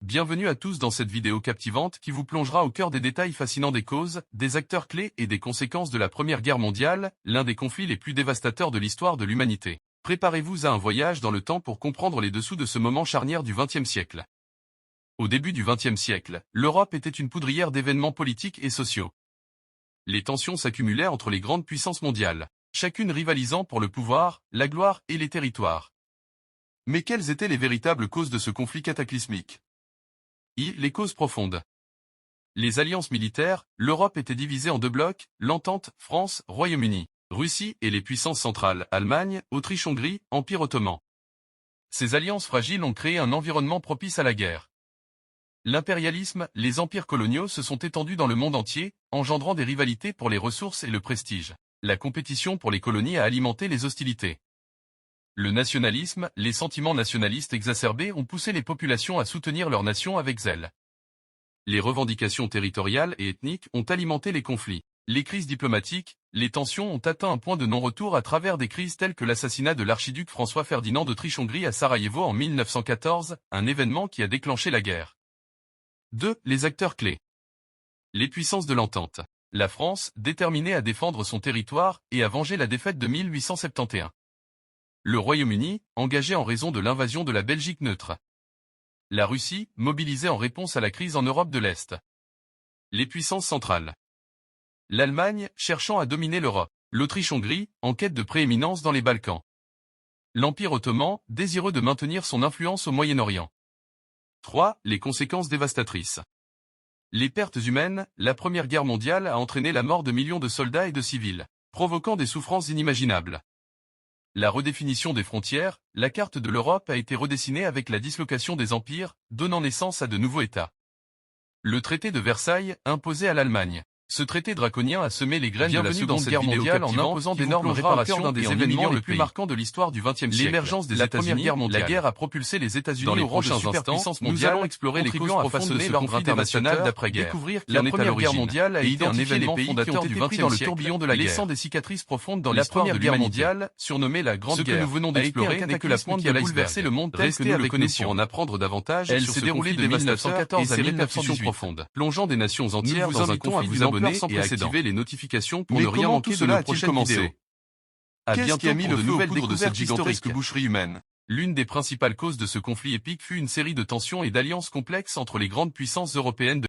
Bienvenue à tous dans cette vidéo captivante qui vous plongera au cœur des détails fascinants des causes, des acteurs clés et des conséquences de la Première Guerre mondiale, l'un des conflits les plus dévastateurs de l'histoire de l'humanité. Préparez-vous à un voyage dans le temps pour comprendre les dessous de ce moment charnière du XXe siècle. Au début du XXe siècle, l'Europe était une poudrière d'événements politiques et sociaux. Les tensions s'accumulaient entre les grandes puissances mondiales, chacune rivalisant pour le pouvoir, la gloire et les territoires. Mais quelles étaient les véritables causes de ce conflit cataclysmique? Les causes profondes. Les alliances militaires, l'Europe était divisée en deux blocs, l'Entente, France, Royaume-Uni, Russie et les puissances centrales, Allemagne, Autriche-Hongrie, Empire ottoman. Ces alliances fragiles ont créé un environnement propice à la guerre. L'impérialisme, les empires coloniaux se sont étendus dans le monde entier, engendrant des rivalités pour les ressources et le prestige. La compétition pour les colonies a alimenté les hostilités. Le nationalisme, les sentiments nationalistes exacerbés ont poussé les populations à soutenir leur nation avec zèle. Les revendications territoriales et ethniques ont alimenté les conflits. Les crises diplomatiques, les tensions ont atteint un point de non-retour à travers des crises telles que l'assassinat de l'archiduc François-Ferdinand d'Autriche-Hongrie à Sarajevo en 1914, un événement qui a déclenché la guerre. 2. Les acteurs clés. Les puissances de l'Entente. La France, déterminée à défendre son territoire et à venger la défaite de 1871. Le Royaume-Uni, engagé en raison de l'invasion de la Belgique neutre. La Russie, mobilisée en réponse à la crise en Europe de l'Est. Les puissances centrales. L'Allemagne, cherchant à dominer l'Europe. L'Autriche-Hongrie, en quête de prééminence dans les Balkans. L'Empire ottoman, désireux de maintenir son influence au Moyen-Orient. 3. Les conséquences dévastatrices. Les pertes humaines, la Première Guerre mondiale a entraîné la mort de millions de soldats et de civils, provoquant des souffrances inimaginables. La redéfinition des frontières, la carte de l'Europe a été redessinée avec la dislocation des empires, donnant naissance à de nouveaux États. Le traité de Versailles, imposé à l'Allemagne. Ce traité draconien a semé les graines de la Seconde Guerre mondiale en imposant d'énormes réparations d'un des événements les plus marquants de l'histoire du XXe siècle. L'émergence des États-Unis, la guerre a propulsé les États-Unis au rang de superpuissance mondiale. Nous allons explorer les causes profondes de ce conflit international d'après-guerre. Découvrir qui en est à l'origine. La Première Guerre mondiale a été un événement fondateur du XXe siècle, laissant des cicatrices profondes dans l'histoire de l'humanité. La Première Guerre mondiale, surnommée la Grande Guerre, ce que nous venons d'explorer n'est que la pointe de l'iceberg. Le monde tel que nous le connaissons. Pour en apprendre davantage, elle s'est déroulée de 1914 à 1918, plongeant des nations entières dans un conflit d'une ampleur sans précédent. Les notifications pour ne rien manquer de nos prochaines vidéos. À bientôt qui a mis le feu aux poudres de cette gigantesque boucherie humaine. L'une des principales causes de ce conflit épique fut une série de tensions et d'alliances complexes entre les grandes puissances européennes